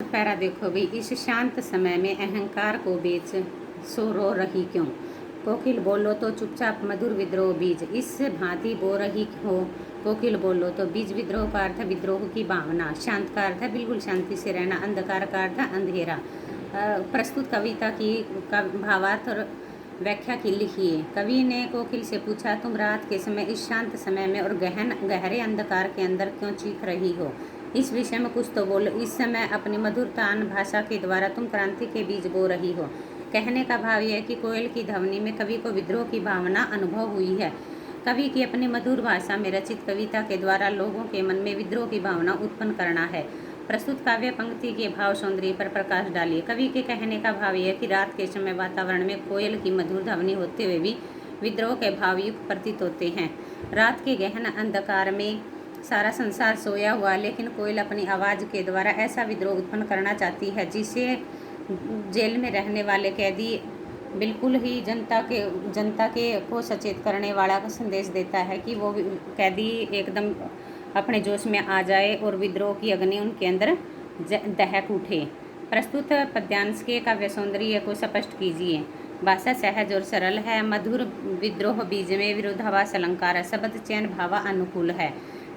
Para देखो भी, इस शांत समय में अहंकार को बेच सो रो रही क्यों। कोकिल बोलो तो चुपचाप मधुर विद्रोह बीज, इस भांति बो रही हो। कोकिल बोलो तो बीज विद्रोह का अर्थ विद्रोह की भावना, शांत का अर्थ बिल्कुल शांति से रहना, अंधकार का अर्थ अंधेरा। प्रस्तुत कविता की भावार्थ और व्याख्या की लिखिए। कवि ने कोकिल से पूछा, तुम रात के समय इस शांत समय में और गहरे अंधकार के अंदर क्यों चीख रही हो। इस विषय में कुछ तो बोलो। इस समय अपनी मधुरतान भाषा के द्वारा तुम क्रांति के बीज बो रही हो। कहने का भाव यह है कि कोयल की ध्वनि में कवि को विद्रोह की भावना अनुभव हुई है। कवि की अपनी मधुर भाषा में रचित कविता के द्वारा लोगों के मन में विद्रोह की भावना उत्पन्न करना है। प्रस्तुत काव्य पंक्ति के भाव सौंदर्य पर प्रकाश डालिए। कवि के कहने का भाव यह है कि रात के समय वातावरण में कोयल की मधुर ध्वनि होते हुए भी विद्रोह के भाव युक्त प्रतीत होते हैं। रात के गहन अंधकार में सारा संसार सोया हुआ, लेकिन कोयल अपनी आवाज़ के द्वारा ऐसा विद्रोह उत्पन्न करना चाहती है जिसे जेल में रहने वाले कैदी बिल्कुल ही जनता के को सचेत करने वाला का संदेश देता है कि वो कैदी एकदम अपने जोश में आ जाए और विद्रोह की अग्नि उनके अंदर दहक उठे। प्रस्तुत पद्यांश के काव्य सौंदर्य को स्पष्ट कीजिए। भाषा सहज और सरल है। मधुर विद्रोह बीज में विरोधाभास अलंकार है। शब्द चयन भावा अनुकूल है।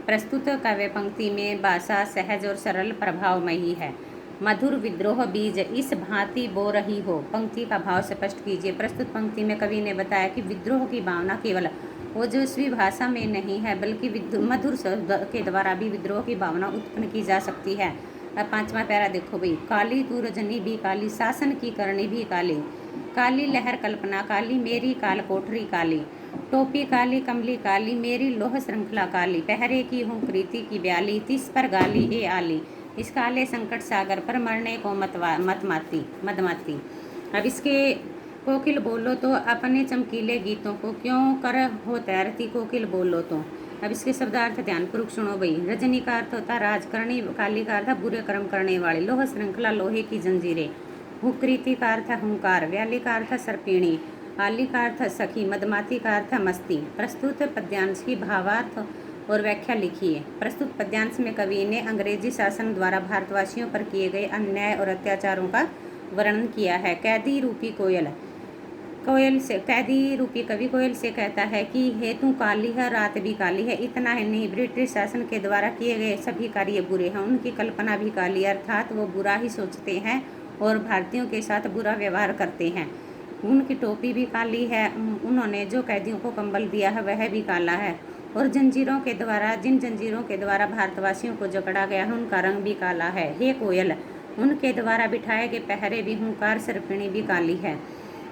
प्रस्तुत काव्य पंक्ति में भाषा सहज और सरल प्रभावमयी है। मधुर विद्रोह बीज इस भांति बो रही हो। पंक्ति का भाव स्पष्ट कीजिए। प्रस्तुत पंक्ति में कवि ने बताया कि विद्रोह की भावना केवल ओजस्वी भाषा में नहीं है, बल्कि मधुर शब्द के द्वारा भी विद्रोह की भावना उत्पन्न की जा सकती है। अब पांचवा पैरा देखो भाई। काली तू रजनी भी काली, शासन की करनी भी काली। काली लहर कल्पना काली, मेरी काल कोठरी काली। टोपी काली कमली काली, मेरी लोह श्रृंखला काली। पहरे की हूँ कृति की ब्याली, तिस पर गाली ए आली। इस काले संकट सागर पर मरने को मदमाती। अब इसके कोकिल बोलो तो अपने चमकीले गीतों को क्यों कर हो तैरती। कोकिल बोलो तो। अब इसके शब्दार्थ ध्यानपूर्वक सुनो भाई। रजनी का अर्थ होता राजकरणी, काली का अर्थ बुरे कर्म करने वाले, लोह श्रृंखला लोहे की जंजीरें, हुकृति का अर्थ हुंकार, व्याली का अर्थ सर्पिणी, आली का अर्थ सखी, मदमाती का अर्थ मस्ती। प्रस्तुत पद्यांश की भावार्थ और व्याख्या लिखिए। प्रस्तुत पद्यांश में कवि ने अंग्रेजी शासन द्वारा भारतवासियों पर किए गए अन्याय और अत्याचारों का वर्णन किया है। कैदी रूपी कवि कोयल से कहता है कि हे तू काली है, रात भी काली है। इतना ही नहीं, ब्रिटिश शासन के द्वारा किए गए सभी कार्य बुरे हैं। उनकी कल्पना भी काली, अर्थात वो बुरा ही सोचते हैं और भारतीयों के साथ बुरा व्यवहार करते हैं। उनकी टोपी भी काली है। उन्होंने जो कैदियों को कंबल दिया है वह भी काला है, और जिन जंजीरों के द्वारा भारतवासियों को जकड़ा गया है उनका रंग भी काला है। हे कोयल, उनके द्वारा बिठाए गए पहरे भी हुंकार सर्पिणी भी काली है।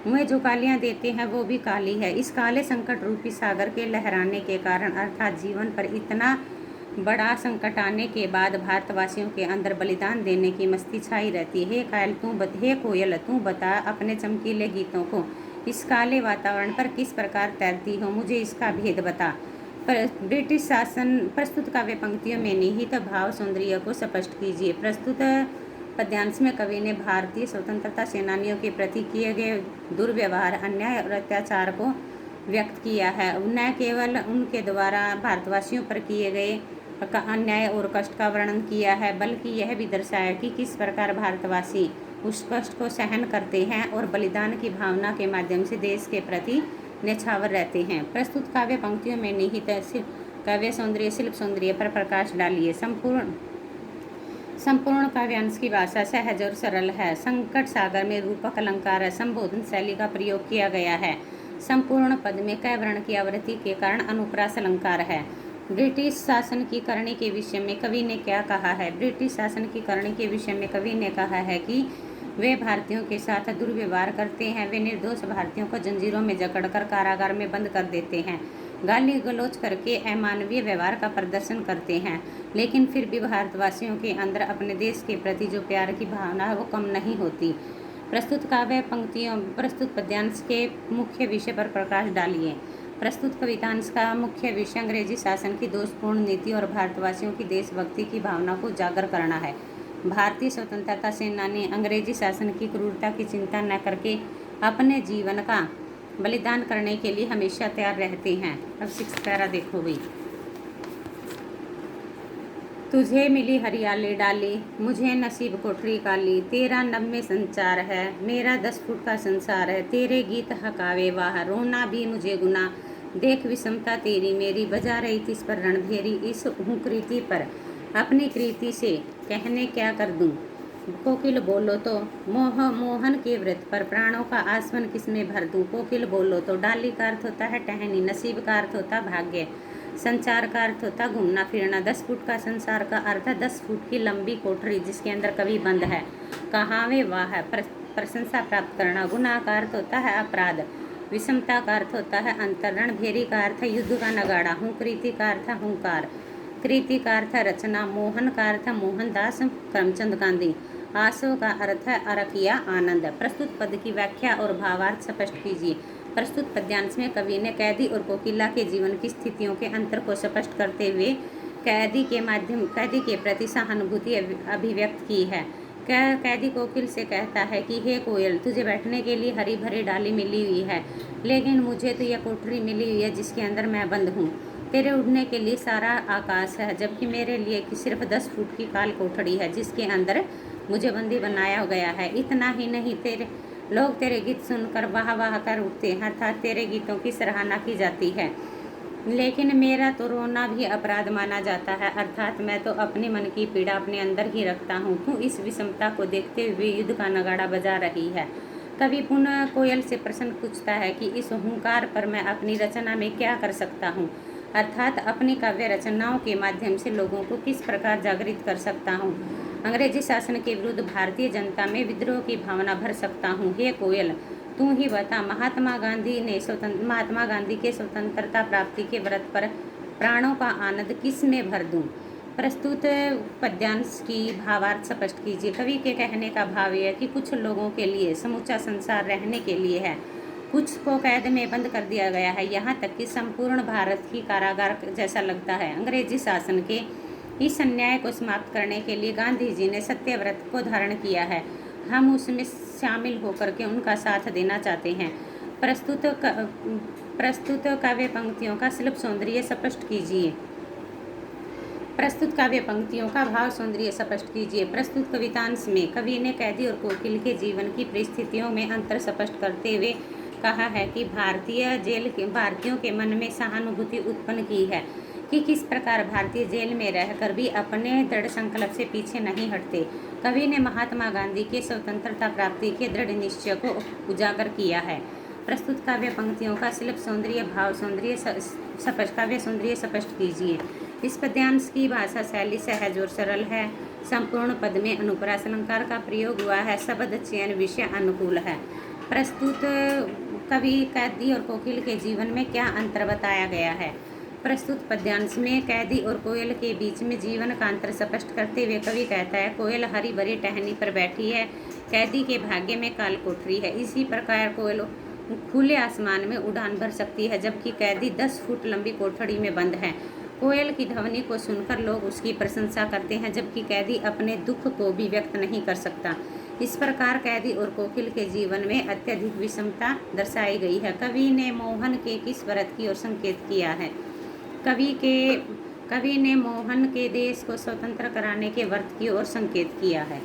वे जो गालियाँ देते हैं वो भी काली है। इस काले संकट रूपी सागर के लहराने के कारण, अर्थात जीवन पर इतना बड़ा संकट आने के बाद भारतवासियों के अंदर बलिदान देने की मस्ती छाई रहती है। हे कोयल तू बता अपने चमकीले गीतों को इस काले वातावरण पर किस प्रकार तैरती हो, मुझे इसका भेद बता। ब्रिटिश शासन। प्रस्तुत काव्य पंक्तियों में निहित भाव सौंदर्य को स्पष्ट कीजिए। प्रस्तुत पद्यांश में कवि ने भारतीय स्वतंत्रता सेनानियों के प्रति किए गए दुर्व्यवहार, अन्याय और अत्याचार को व्यक्त किया है। न केवल उनके द्वारा भारतवासियों पर किए गए अन्याय और कष्ट का वर्णन किया है, बल्कि यह भी दर्शाया कि किस प्रकार भारतवासी उस कष्ट को सहन करते हैं और बलिदान की भावना के माध्यम से देश के प्रति न्यौछावर रहते हैं। प्रस्तुत काव्य पंक्तियों में निहित काव्य सौंदर्य, शिल्प सौंदर्य पर प्रकाश डालिए। संपूर्ण काव्यांश की भाषा सहज और सरल है। संकट सागर में रूपक अलंकार है। संबोधन शैली का प्रयोग किया गया है। संपूर्ण पद में क वर्ण की आवृत्ति के कारण अनुप्रास अलंकार है। ब्रिटिश शासन की करनी के विषय में कवि ने क्या कहा है। ब्रिटिश शासन की करनी के विषय में कवि ने कहा है कि वे भारतीयों के साथ दुर्व्यवहार करते हैं। वे निर्दोष भारतीयों को जंजीरों में जकड़कर कारागार में बंद कर देते हैं, गाली गलौज करके अमानवीय व्यवहार का प्रदर्शन करते हैं, लेकिन फिर भी भारतवासियों के अंदर अपने देश के प्रति जो प्यार की भावना है वो कम नहीं होती। प्रस्तुत पद्यांश के मुख्य विषय पर प्रकाश डालिए। प्रस्तुत कवितांश का मुख्य विषय अंग्रेजी शासन की दोषपूर्ण नीति और भारतवासियों की देशभक्ति की भावना को उजागर करना है। भारतीय स्वतंत्रता सेनानी अंग्रेजी शासन की क्रूरता की चिंता न करके अपने जीवन का बलिदान करने के लिए हमेशा तैयार रहते हैं। अब 6 पैरा देखो भाई। तुझे मिली हरियाली डाली, मुझे नसीब कोठरी काली। तेरा नभ में संचार है, मेरा 10 फुट का संसार है। तेरे गीत हकावे वाह, रोना भी मुझे गुना। देख विषमता तेरी मेरी, बजा रही थी इस पर रणभेरी। इस हूँ कृति पर अपनी कृति से कहने क्या कर दूं। कोकिल बोलो तो मोहन के व्रत पर प्राणों का आसवन किसमें भर दूं। कोकिल बोलो तो डाली का अर्थ होता है टहनी, नसीब का अर्थ होता भाग्य, संचार का अर्थ होता घूमना फिरना, 10 फुट का संसार का अर्थ है 10 फुट की लंबी कोठरी जिसके अंदर कभी बंद है। कहावे वाह है प्रशंसा प्राप्त करना। गुनाह का अर्थ होता है अपराध, विषमता का अर्थ होता है अंतरण, भेरी का अर्थ है युद्ध का नगाड़ा, हुंकृति का अर्थ है हुंकार, कृति का अर्थ है रचना, मोहन का अर्थ है मोहनदास करमचंद गांधी, आसव का अर्थ है अरकिया आनंद। प्रस्तुत पद की व्याख्या और भावार्थ स्पष्ट कीजिए। प्रस्तुत पद्यांश में कवि ने कैदी और कोकिला के जीवन की स्थितियों के अंतर को स्पष्ट करते हुए कैदी के प्रति सहानुभूति अभिव्यक्त की है। कैदी कोकिल से कहता है कि हे कोयल, तुझे बैठने के लिए हरी भरी डाली मिली हुई है, लेकिन मुझे तो यह कोठरी मिली हुई है जिसके अंदर मैं बंद हूँ। तेरे उड़ने के लिए सारा आकाश है, जबकि मेरे लिए सिर्फ 10 फुट की काल कोठरी है जिसके अंदर मुझे बंदी बनाया गया है। इतना ही नहीं, लोग तेरे गीत सुनकर वाह वाह कर उठते हैं, अर्थात तेरे गीतों की सराहना की जाती है, लेकिन मेरा तो रोना भी अपराध माना जाता है, अर्थात मैं तो अपने मन की पीड़ा अपने अंदर ही रखता हूँ। तू इस विषमता को देखते हुए युद्ध का नगाड़ा बजा रही है। कवि पुनः कोयल से प्रश्न पूछता है कि इस हुंकार पर मैं अपनी रचना में क्या कर सकता हूँ, अर्थात अपनी काव्य रचनाओं के माध्यम से लोगों को किस प्रकार जागृत कर सकता हूँ, अंग्रेजी शासन के विरुद्ध भारतीय जनता में विद्रोह की भावना भर सकता हूँ। हे कोयल, तू ही बता, महात्मा गांधी के स्वतंत्रता प्राप्ति के व्रत पर प्राणों का आनंद किस में भर दूं। प्रस्तुत पद्यांश की भावार्थ स्पष्ट कीजिए। कवि के कहने का भाव यह है कि कुछ लोगों के लिए समूचा संसार रहने के लिए है, कुछ को कैद में बंद कर दिया गया है, यहाँ तक कि संपूर्ण भारत ही कारागार जैसा लगता है। अंग्रेजी शासन के इस अन्याय को समाप्त करने के लिए गांधी जी ने सत्यव्रत को धारण किया है। हम उसमें शामिल होकर के उनका साथ देना चाहते हैं। प्रस्तुत काव्य पंक्तियों का शिल्प सौंदर्य स्पष्ट कीजिए। प्रस्तुत काव्य पंक्तियों का भाव सौंदर्य स्पष्ट कीजिए। प्रस्तुत कवितांश में कवि ने कैदी और कोकिल के जीवन की परिस्थितियों में अंतर स्पष्ट करते हुए कहा है कि भारतीयों के मन में सहानुभूति उत्पन्न की है कि किस प्रकार भारतीय जेल में रहकर भी अपने दृढ़ संकल्प से पीछे नहीं हटते। कवि ने महात्मा गांधी के स्वतंत्रता प्राप्ति के दृढ़ निश्चय को उजागर किया है। प्रस्तुत काव्य पंक्तियों का शिल्प सौंदर्य भाव काव्य सौंदर्य स्पष्ट कीजिए। इस पद्यांश की भाषा शैली सहज और सरल है। संपूर्ण पद में अनुप्रास अलंकार का प्रयोग हुआ है। शब्द चयन विषय अनुकूल है। प्रस्तुत कवि कैदी और कोकिल के जीवन में क्या अंतर बताया गया है। प्रस्तुत पद्यांश में कैदी और कोयल के बीच में जीवन का अंतर स्पष्ट करते हुए कवि कहता है, कोयल हरी भरी टहनी पर बैठी है, कैदी के भाग्य में काल कोठरी है। इसी प्रकार कोयल खुले आसमान में उड़ान भर सकती है, जबकि कैदी 10 फुट लंबी कोठरी में बंद है। कोयल की ध्वनि को सुनकर लोग उसकी प्रशंसा करते हैं, जबकि कैदी अपने दुख को भी व्यक्त नहीं कर सकता। इस प्रकार कैदी और कोकिल के जीवन में अत्यधिक विषमता दर्शाई गई है। कवि ने मोहन के किस व्रत की ओर संकेत किया है। कवि ने मोहन के देश को स्वतंत्र कराने के व्रत की ओर संकेत किया है।